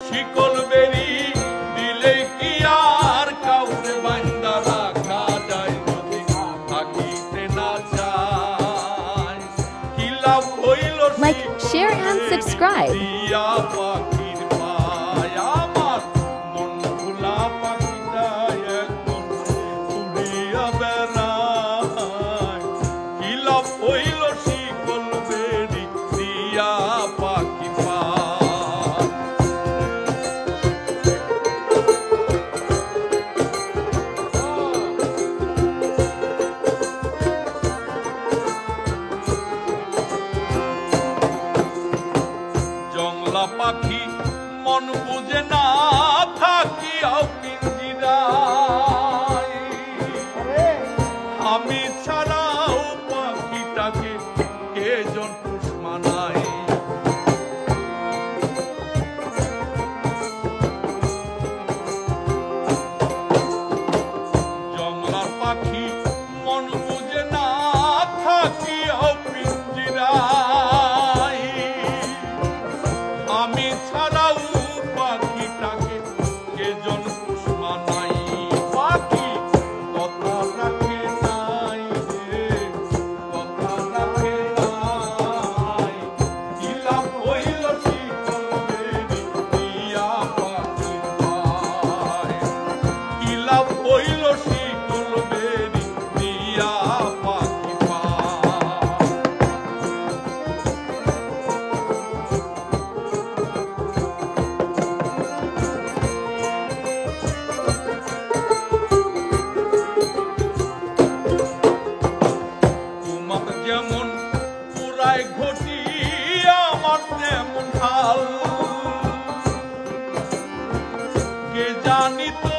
শিকল বেরি দিলে কি আর কাউকে বান্দা রাখা যায় যদি থাকিতে না চায় কি লাভ হইল Like, share and subscribe. দিয়া পাখির পায় আমার মন ভোলা পাখিটা এখন উড়িয়া বেড়ায় কি লাভ হইল শিকল বেরি দিয়া পাখি পায় জংলা পাখি মন বুঝে না থাকিয়াও পিঞ্জিরায় আমি ছাড়াও পাখিটাকে কে জন পুষ মানায় জংলার পাখি মন বুঝে না থাকিয়াও পিঞ্জিরায় আমি ছাড়াও পাখিটাকে কে জন পুষ মানাই পাখি কথা রাখে নাই রে কথা রাখে নাই কি লাভ হইল শিকল বেরি দিয়া পাখি পায় কি লাভ হইল শিকল বেরি দিয়া পাখি পায় তোমার যেমন পুরাই ঘটি আমার তেমন হাল কে জানি তো